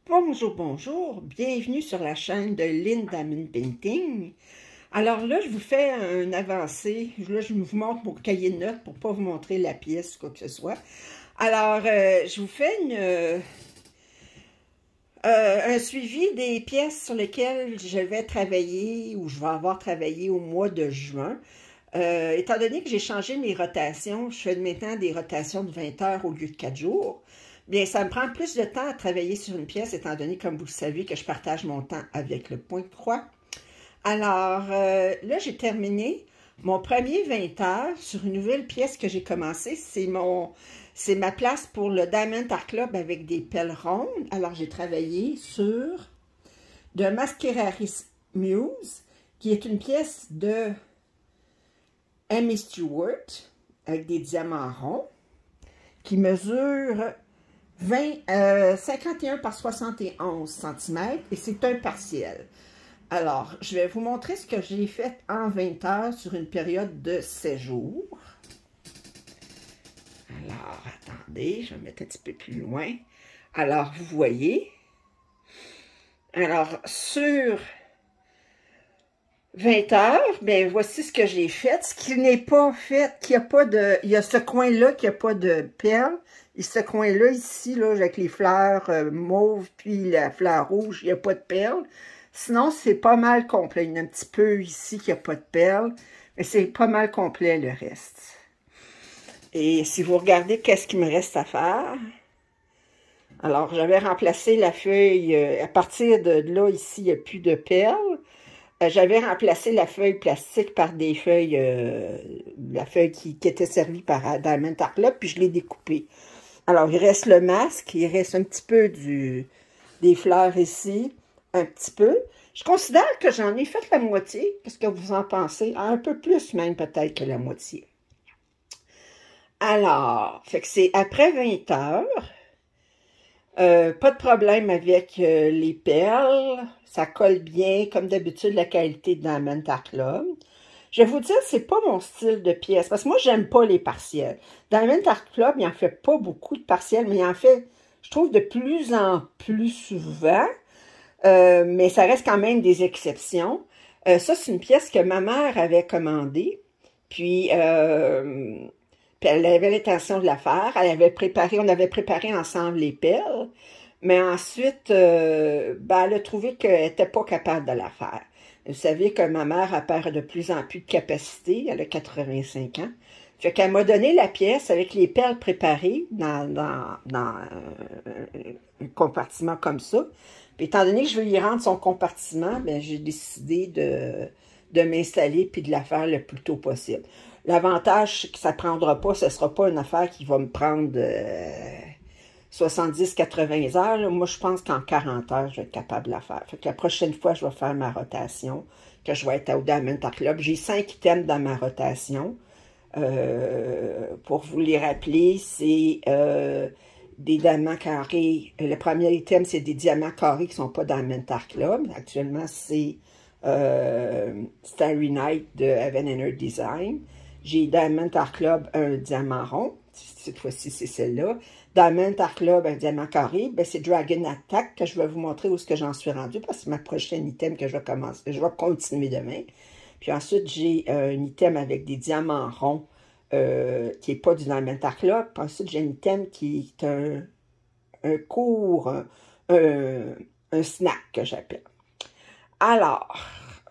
Bonjour, bonjour, bienvenue sur la chaîne de Lynn Diamond Painting. Alors là, je vous fais un avancé. Là, je vous montre mon cahier de notes pour ne pas vous montrer la pièce ou quoi que ce soit. Alors, je vous fais un suivi des pièces sur lesquelles je vais travailler ou je vais avoir travaillé au mois de juin. Étant donné que j'ai changé mes rotations, je fais maintenant des rotations de 20 heures au lieu de 4 jours. Bien, ça me prend plus de temps à travailler sur une pièce, étant donné, comme vous le savez, que je partage mon temps avec le point de croix. Alors, là, j'ai terminé mon premier 20 heures sur une nouvelle pièce que j'ai commencée. C'est ma place pour le Diamond Art Club avec des pelles rondes. Alors, j'ai travaillé sur de Masqueraris Muse, qui est une pièce de Amy Stewart, avec des diamants ronds, qui mesure 51 par 71 cm et c'est un partiel. Alors, je vais vous montrer ce que j'ai fait en 20 heures sur une période de 7 jours. Alors, attendez, je vais mettre un petit peu plus loin. Alors, vous voyez. Alors, sur 20 heures, bien, voici ce que j'ai fait. Ce qui n'est pas fait, qu'il n'y a pas de... Il y a ce coin-là qui n'a pas de perles. Et ce coin-là, ici, là, avec les fleurs mauves, puis la fleur rouge, il n'y a pas de perles. Sinon, c'est pas mal complet. Il y en a un petit peu ici qui n'a pas de perles. Mais c'est pas mal complet, le reste. Et si vous regardez, qu'est-ce qu'il me reste à faire? Alors, j'avais remplacé la feuille. À partir de là, ici, il n'y a plus de perles. J'avais remplacé la feuille plastique par des feuilles, la feuille qui était servie par Diamond Art Club, puis je l'ai découpée. Alors, il reste le masque, il reste un petit peu des fleurs ici, un petit peu. Je considère que j'en ai fait la moitié. Qu'est-ce que vous en pensez? Un peu plus même peut-être que la moitié. Alors, fait que c'est après 20 heures. Pas de problème avec les perles. Ça colle bien, comme d'habitude, la qualité de Diamond Art Club. Je vais vous dire, c'est pas mon style de pièce, parce que moi, j'aime pas les partiels. Diamond Art Club, il en fait pas beaucoup de partiels, mais il en fait, je trouve, de plus en plus souvent. Mais ça reste quand même des exceptions. Ça, c'est une pièce que ma mère avait commandée. Puis elle avait l'intention de la faire. On avait préparé ensemble les perles. Mais ensuite, ben, elle a trouvé qu'elle n'était pas capable de la faire. Vous savez que ma mère a perd de plus en plus de capacité. Elle a 85 ans. Fait qu'elle m'a donné la pièce avec les perles préparées dans un compartiment comme ça. Puis étant donné que je veux y rendre son compartiment, ben, j'ai décidé de m'installer puis de la faire le plus tôt possible. L'avantage, c'est que ça ne prendra pas, ce ne sera pas une affaire qui va me prendre 70-80 heures. Là. Moi, je pense qu'en 40 heures, je vais être capable de la faire. Fait que la prochaine fois, je vais faire ma rotation, que je vais être au Diamond Art Club. J'ai 5 items dans ma rotation. Pour vous les rappeler, c'est des diamants carrés. Le premier item, c'est des diamants carrés qui ne sont pas dans Diamond Art Club. Actuellement, c'est Starry Night de Heaven and Earth Design. J'ai Diamond Art Club, un diamant rond. Cette fois-ci, c'est celle-là. Diamond Art Club, un diamant carré. Ben, c'est Dragon Attack que je vais vous montrer où est-ce que j'en suis rendu parce que c'est ma prochaine item que je vais commencer. Je vais continuer demain. Puis ensuite, j'ai un item avec des diamants ronds qui n'est pas du Diamond Art Club. Puis ensuite, j'ai un item qui est un court, un snack que j'appelle. Alors,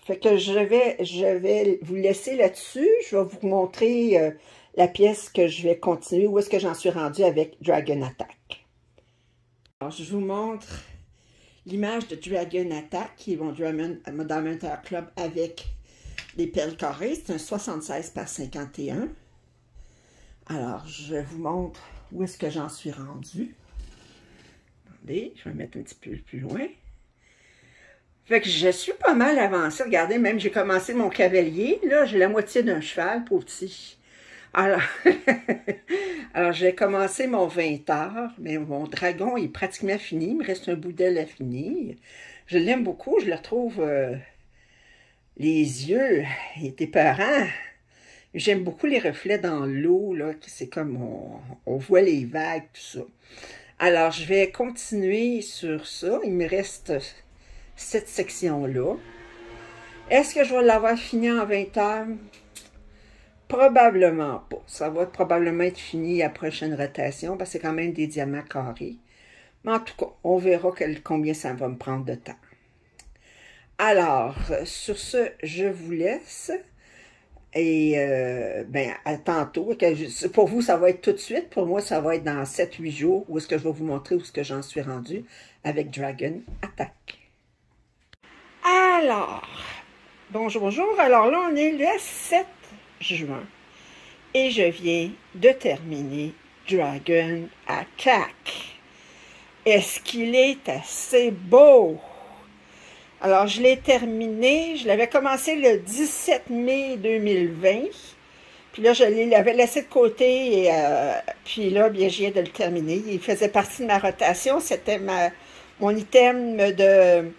fait que je vais vous laisser là-dessus. Je vais vous montrer la pièce que je vais continuer. Où est-ce que j'en suis rendue avec Dragon Attack. Alors, je vous montre l'image de Dragon Attack, qui est mon Diamond Art Club avec des perles carrées. C'est un 76 par 51. Alors, je vous montre où est-ce que j'en suis rendue. Attendez, je vais mettre un petit peu plus loin. Fait que je suis pas mal avancée. Regardez, même j'ai commencé mon cavalier. Là, j'ai la moitié d'un cheval, pauvre petit. Alors, alors j'ai commencé mon 20 heures, mais mon dragon est pratiquement fini. Il me reste un bout d'aile à finir. Je l'aime beaucoup, je le trouve... les yeux, il est épeurant. J'aime beaucoup les reflets dans l'eau, là. C'est comme on voit les vagues, tout ça. Alors, je vais continuer sur ça. Il me reste cette section-là. Est-ce que je vais l'avoir fini en 20 heures? Probablement pas. Ça va probablement être fini à la prochaine rotation, parce que c'est quand même des diamants carrés. Mais en tout cas, on verra combien ça va me prendre de temps. Alors, sur ce, je vous laisse. Et ben, à tantôt. Pour vous, ça va être tout de suite. Pour moi, ça va être dans 7-8 jours où est-ce que je vais vous montrer où est-ce que j'en suis rendu avec Dragon Attack. Alors, bonjour, bonjour. Alors là, on est le 7 juin. Et je viens de terminer Dragon Attack. Est-ce qu'il est assez beau? Alors, je l'ai terminé, je l'avais commencé le 17 mai 2020, puis là, je l'avais laissé de côté, et puis là, bien, je viens de le terminer. Il faisait partie de ma rotation, c'était mon item de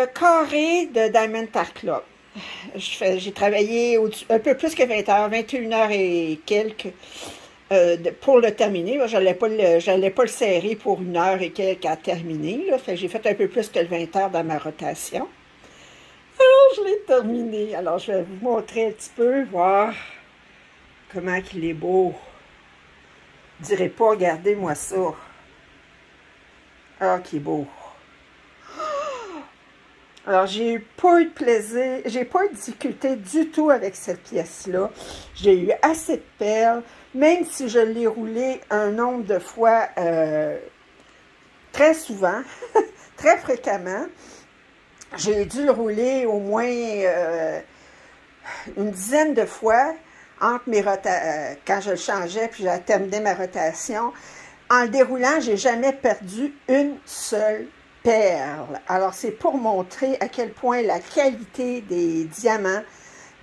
carré de Diamond Art Club. J'ai travaillé un peu plus que 20 heures, 21 heures et quelques, pour le terminer. Je n'allais pas le serrer pour 1 heure et quelques à terminer. J'ai fait un peu plus que le 20 heures dans ma rotation. Alors, je l'ai terminé. Alors, je vais vous montrer un petit peu, voir comment il est beau. Je ne dirais pas, regardez-moi ça. Ah, qu'il est beau. Alors, j'ai pas eu de plaisir, j'ai pas eu de difficulté du tout avec cette pièce-là. J'ai eu assez de perles, même si je l'ai roulé un nombre de fois très souvent, très fréquemment. J'ai dû le rouler au moins une dizaine de fois entre mes quand je le changeais puis j'ai terminé ma rotation. En le déroulant, j'ai jamais perdu une seule perle. Alors, c'est pour montrer à quel point la qualité des diamants,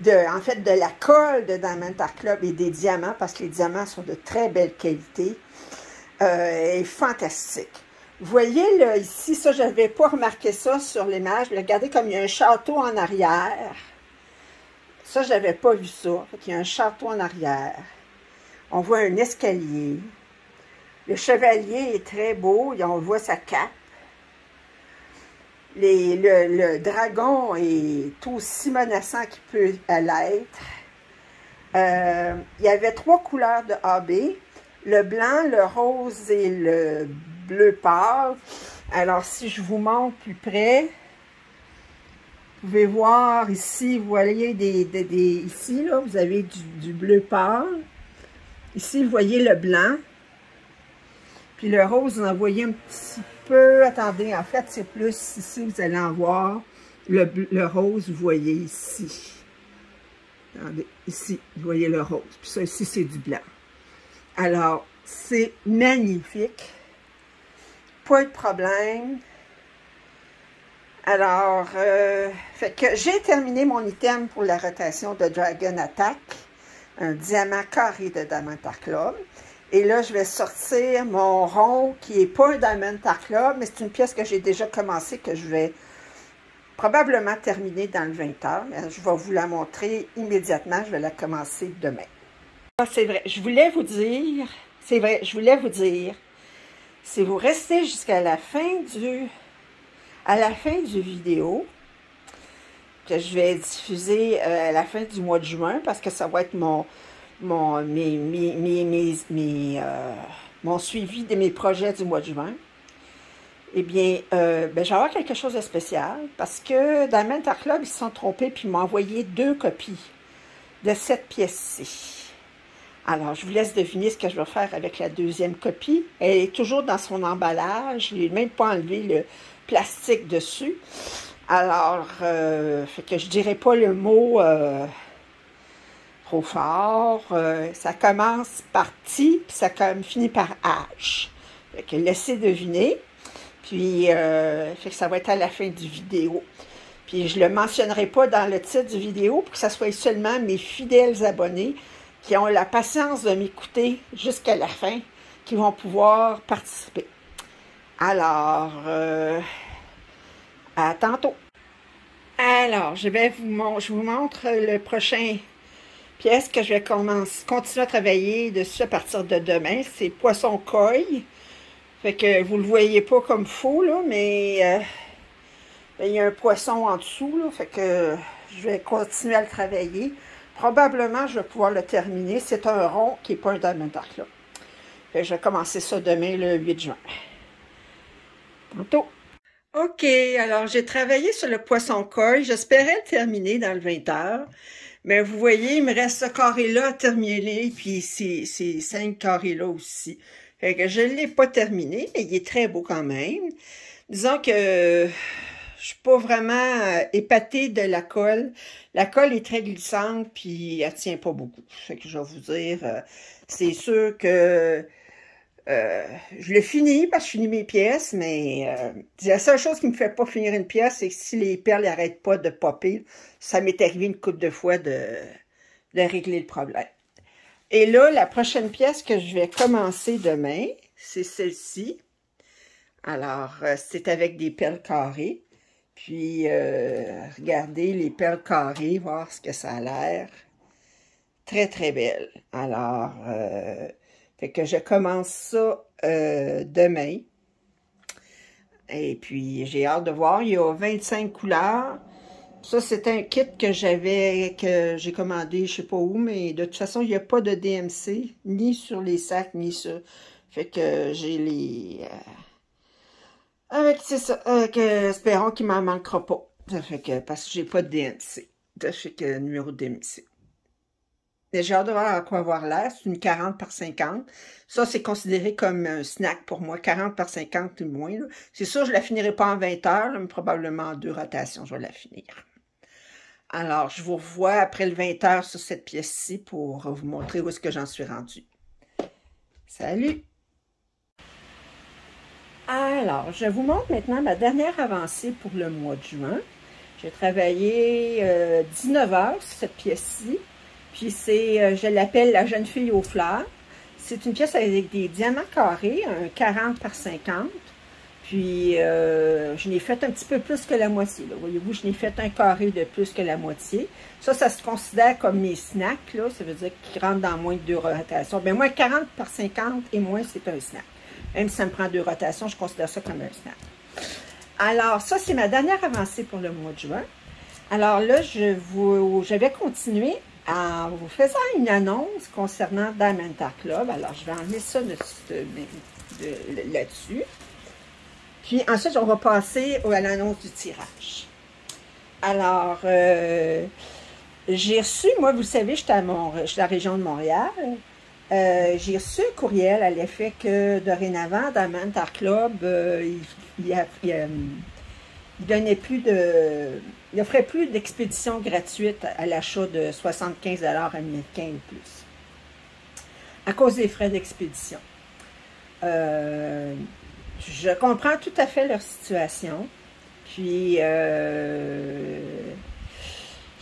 en fait, de la colle de Diamond Art Club et des diamants, parce que les diamants sont de très belle qualité, est fantastique. Vous voyez, là, ici, ça, je n'avais pas remarqué ça sur l'image. Regardez comme il y a un château en arrière. Ça, je n'avais pas vu ça. Il y a un château en arrière. On voit un escalier. Le chevalier est très beau. On voit sa cape. Le dragon est aussi menaçant qu'il peut l'être. Il y avait 3 couleurs de AB. Le blanc, le rose et le bleu pâle. Alors, si je vous montre plus près, vous pouvez voir ici, vous voyez ici, là, vous avez du bleu pâle. Ici, vous voyez le blanc. Puis le rose, vous en voyez un petit peu. Attendez, en fait, c'est plus ici, vous allez en voir. Le rose, vous voyez ici. Attendez, ici, vous voyez le rose. Puis ça, ici, c'est du blanc. Alors, c'est magnifique. Pas de problème. Alors, fait que j'ai terminé mon item pour la rotation de Dragon Attack. Un diamant carré de Diamond Art Club. Et là, je vais sortir mon rond qui n'est pas un Diamond Art Club, mais c'est une pièce que j'ai déjà commencé, que je vais probablement terminer dans le 20 heures. Je vais vous la montrer immédiatement. Je vais la commencer demain. C'est vrai, je voulais vous dire, c'est vrai, je voulais vous dire, si vous restez jusqu'à la fin du vidéo, que je vais diffuser à la fin du mois de juin, parce que ça va être mon suivi de mes projets du mois de juin, eh bien, ben, je vais avoir quelque chose de spécial, parce que dans Diamond Art Club, ils se sont trompés, puis ils m'ont envoyé 2 copies de cette pièce-ci. Alors, je vous laisse deviner ce que je vais faire avec la deuxième copie. Elle est toujours dans son emballage. Je n'ai même pas enlevé le plastique dessus. Alors, fait que je ne dirai pas le mot trop fort. Ça commence par T, puis ça finit par H. Fait que laissez deviner. Puis, fait que ça va être à la fin du vidéo. Puis, je ne le mentionnerai pas dans le titre du vidéo pour que ça soit seulement mes fidèles abonnés qui ont la patience de m'écouter jusqu'à la fin, qui vont pouvoir participer. Alors, à tantôt. Alors, je vous montre le prochain pièce que je vais continuer à travailler dessus à partir de demain, c'est poisson koi. Fait que vous le voyez pas comme faux, là, mais il y a un poisson en dessous, là, fait que je vais continuer à le travailler. Probablement, je vais pouvoir le terminer. C'est un rond qui n'est pas un Diamond Art Club. Fait que je vais commencer ça demain, le 8 juin. Tantôt. OK, alors j'ai travaillé sur le poisson koi. J'espérais le terminer dans le 20 heures. Mais vous voyez, il me reste ce carré-là à terminer, puis ces 5 carrés-là aussi. Fait que je ne l'ai pas terminé, mais il est très beau quand même. Disons que je suis pas vraiment épatée de la colle. La colle est très glissante, puis elle tient pas beaucoup. Fait que je vais vous dire, c'est sûr que je le finis parce que je finis mes pièces, mais la seule chose qui me fait pas finir une pièce, c'est que si les perles n'arrêtent pas de popper, ça m'est arrivé une couple de fois de régler le problème. Et là, la prochaine pièce que je vais commencer demain, c'est celle-ci. Alors, c'est avec des perles carrées. Puis, regardez les perles carrées, voir ce que ça a l'air. Très, très belle. Alors, fait que je commence ça demain. Et puis, j'ai hâte de voir. Il y a 25 couleurs. Ça, c'est un kit que j'ai commandé, je sais pas où, mais de toute façon, il n'y a pas de DMC, ni sur les sacs, ni sur... Fait que j'ai les... c'est ça, espérons qu'il m'en manquera pas. Ça fait que, parce que j'ai pas de DMC. Ça fait que, numéro de DMC. J'ai hâte de voir à quoi avoir l'air. C'est une 40 par 50. Ça, c'est considéré comme un snack pour moi. 40 par 50 ou moins. C'est sûr, je la finirai pas en 20 heures, là, mais probablement en 2 rotations, je vais la finir. Alors, je vous revois après le 20 heures sur cette pièce-ci pour vous montrer où est-ce que j'en suis rendue. Salut! Alors, je vous montre maintenant ma dernière avancée pour le mois de juin. J'ai travaillé 19 heures sur cette pièce-ci. Puis c'est, je l'appelle la jeune fille aux fleurs. C'est une pièce avec des diamants carrés, un 40 par 50. Puis je n'ai fait un petit peu plus que la moitié. Voyez-vous, je n'ai fait un carré de plus que la moitié. Ça se considère comme mes snacks. Là. Ça veut dire qu'ils rentrent dans moins de 2 rotations. Bien, moi, 40 par 50 et moins, c'est un snack. Même si ça me prend 2 rotations, je considère ça comme un snack. Alors, ça, c'est ma dernière avancée pour le mois de juin. Alors là, je vais continuer en vous faisant une annonce concernant Diamond Art Club. Alors, je vais enlever ça là-dessus. Puis ensuite, on va passer à l'annonce du tirage. Alors, j'ai reçu, moi, vous savez, je suis à la région de Montréal. J'ai reçu un courriel à l'effet que dorénavant, Diamond Art Club, il offrait plus d'expéditions gratuites à l'achat de 75 $ américains ou plus, à cause des frais d'expédition. Je comprends tout à fait leur situation, puis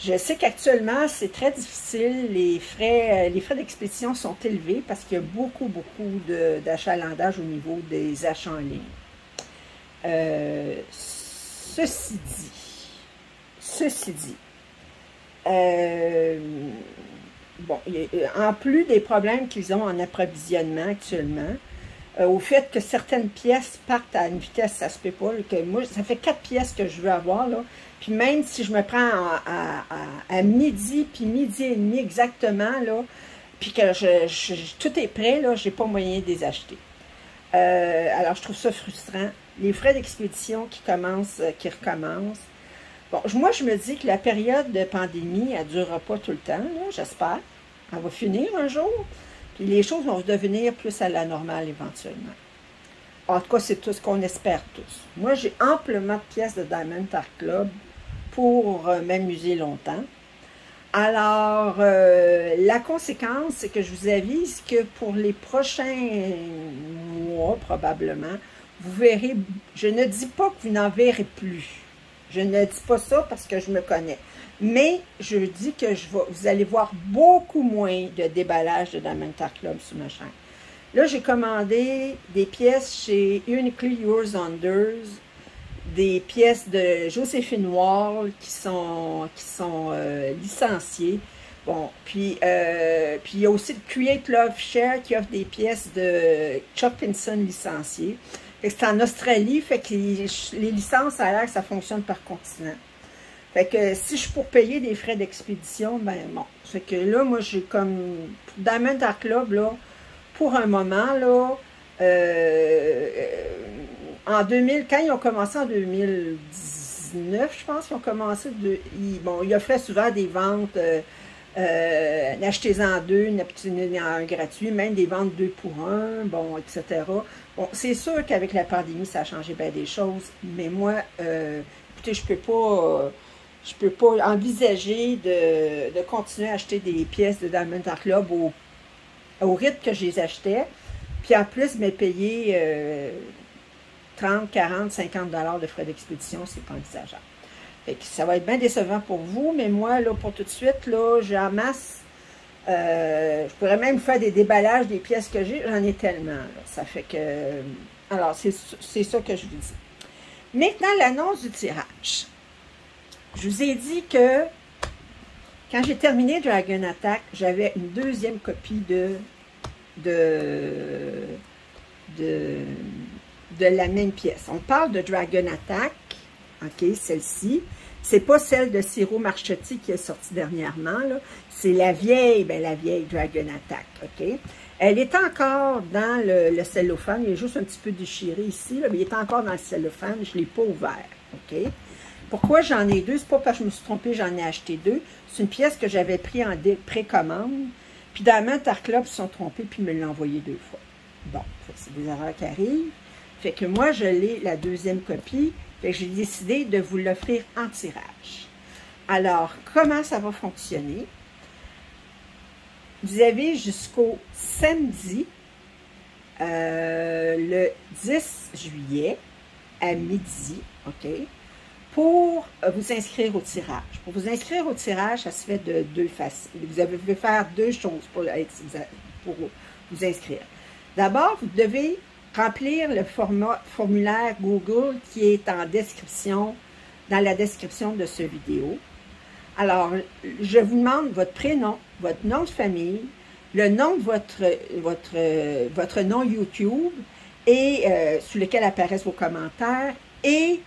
je sais qu'actuellement, c'est très difficile, les frais d'expédition sont élevés parce qu'il y a beaucoup d'achalandage au niveau des achats en ligne. Ceci dit, bon, en plus des problèmes qu'ils ont en approvisionnement actuellement, au fait que certaines pièces partent à une vitesse, ça se peut pas, que moi, ça fait 4 pièces que je veux avoir, là, puis même si je me prends à midi, puis midi et demi exactement, là, puis que tout est prêt, là, j'ai pas moyen de les acheter. Alors, je trouve ça frustrant. Les frais d'expédition qui recommencent. Bon, moi, je me dis que la période de pandémie, elle ne durera pas tout le temps, j'espère. Elle va finir un jour. Puis les choses vont devenir plus à la normale éventuellement. En tout cas, c'est tout ce qu'on espère tous. Moi, j'ai amplement de pièces de Diamond Art Club pour m'amuser longtemps. Alors, la conséquence, c'est que je vous avise que pour les prochains mois, probablement, vous verrez, je ne dis pas que vous n'en verrez plus. Je ne dis pas ça parce que je me connais. Mais je dis que vous allez voir beaucoup moins de déballage de Diamond Art Club sur ma chaîne. Là, j'ai commandé des pièces chez Uniquely Yours Unders, des pièces de Joséphine Wall qui sont licenciées. Bon, puis il y a aussi le Create Love Share qui offre des pièces de Chuck Pinson licenciées. C'est en Australie, fait que les licences, ça a l'air que ça fonctionne par continent. Fait que si je suis pour payer des frais d'expédition, ben bon. Fait que là, moi, j'ai comme Diamond Art Club, là, pour un moment, là, en 2000, quand ils ont commencé en 2019, je pense qu'ils ont commencé, bon, ils offraient souvent des ventes, achetez-en deux, n'obtenez un gratuit, même des ventes 2 pour 1, bon, etc. Bon, c'est sûr qu'avec la pandémie, ça a changé bien des choses, mais moi, écoutez, je peux pas envisager de continuer à acheter des pièces de Diamond Art Club au rythme que je les achetais, puis en plus, me payer 30, 40, 50 $ de frais d'expédition, c'est pas envisageable. Fait que ça va être bien décevant pour vous, mais moi, là, pour tout de suite, là, j'amasse. Je pourrais même faire des déballages des pièces que j'ai, j'en ai tellement. Là. Ça fait que... Alors, c'est ça que je vous dis. Maintenant, l'annonce du tirage. Je vous ai dit que quand j'ai terminé Dragon Attack, j'avais une deuxième copie de la même pièce. On parle de Dragon Attack, ok, celle-ci. C'est pas celle de Ciro Marchetti qui est sortie dernièrement, là. C'est la vieille Dragon Attack, ok. Elle est encore dans le cellophane, il est juste un petit peu déchiré ici, là, mais il est encore dans le cellophane, je ne l'ai pas ouvert, ok. Pourquoi j'en ai deux? C'est pas parce que je me suis trompée, j'en ai acheté deux. C'est une pièce que j'avais pris en précommande. Puis Diamond Art Club se sont trompés puis me l'ont envoyé 2 fois. Bon, c'est des erreurs qui arrivent. Fait que moi, je l'ai la deuxième copie. Fait que j'ai décidé de vous l'offrir en tirage. Alors, comment ça va fonctionner? Vous avez jusqu'au samedi, le 10 juillet, à midi, OK? Pour vous inscrire au tirage. Pour vous inscrire au tirage, ça se fait de deux façons. Vous devez faire deux choses pour vous inscrire. D'abord, vous devez remplir le formulaire Google qui est en description, dans la description de cette vidéo. Alors, je vous demande votre prénom, votre nom de famille, le nom de votre nom YouTube et sur lequel apparaissent vos commentaires et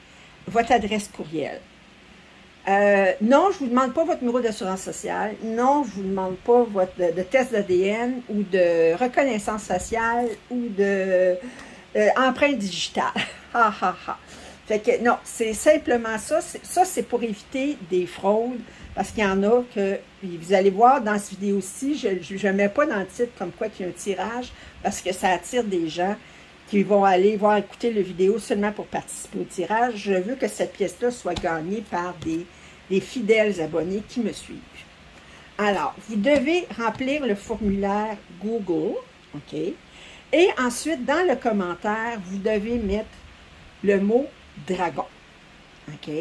votre adresse courriel. Non, je ne vous demande pas votre numéro d'assurance sociale. Non, je ne vous demande pas de test d'ADN ou de reconnaissance faciale ou de empreinte digitale. Ha, ha, ha. Fait que non, c'est simplement ça. Ça, c'est pour éviter des fraudes. Parce qu'il y en a que, vous allez voir dans cette vidéo-ci, je ne mets pas dans le titre comme quoi qu'il y a un tirage, parce que ça attire des gens qui vont aller écouter la vidéo seulement pour participer au tirage. Je veux que cette pièce-là soit gagnée par des fidèles abonnés qui me suivent. Alors, vous devez remplir le formulaire Google, OK? Et ensuite, dans le commentaire, vous devez mettre le mot « dragon », OK?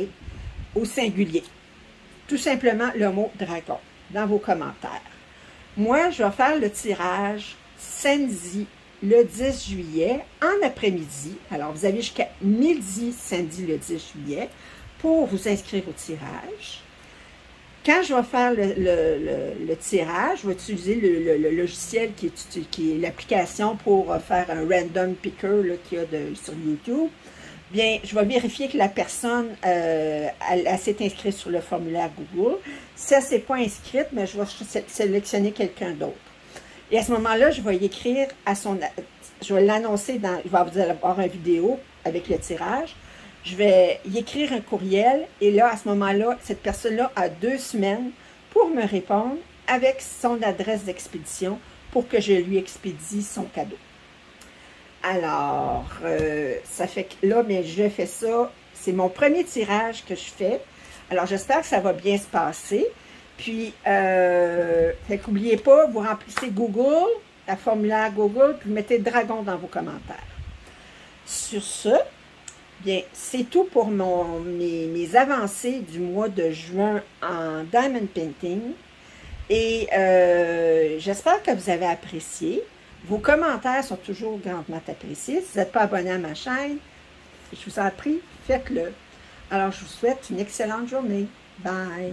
Au singulier. Tout simplement le mot « dragon » dans vos commentaires. Moi, je vais faire le tirage samedi, le 10 juillet, en après-midi. Alors, vous avez jusqu'à midi, samedi, le 10 juillet, pour vous inscrire au tirage. Quand je vais faire le tirage, je vais utiliser le logiciel qui est l'application pour faire un random picker qu'il y a sur YouTube. Bien, je vais vérifier que la personne elle s'est inscrite sur le formulaire Google. Si elle ne s'est pas inscrite, mais je vais sélectionner quelqu'un d'autre. Et à ce moment-là, je vais y écrire je vais l'annoncer vous allez avoir une vidéo avec le tirage. Je vais y écrire un courriel et là, à ce moment-là, cette personne-là a 2 semaines pour me répondre avec son adresse d'expédition pour que je lui expédie son cadeau. Alors, ça fait que là, mais je fais ça. C'est mon premier tirage que je fais. Alors, j'espère que ça va bien se passer. Puis, fait qu'oubliez pas, vous remplissez Google, la formulaire Google, puis vous mettez dragon dans vos commentaires. Sur ce, bien, c'est tout pour mes avancées du mois de juin en Diamond Painting. Et j'espère que vous avez apprécié. Vos commentaires sont toujours grandement appréciés. Si vous n'êtes pas abonné à ma chaîne, je vous en prie, faites-le. Alors, je vous souhaite une excellente journée. Bye!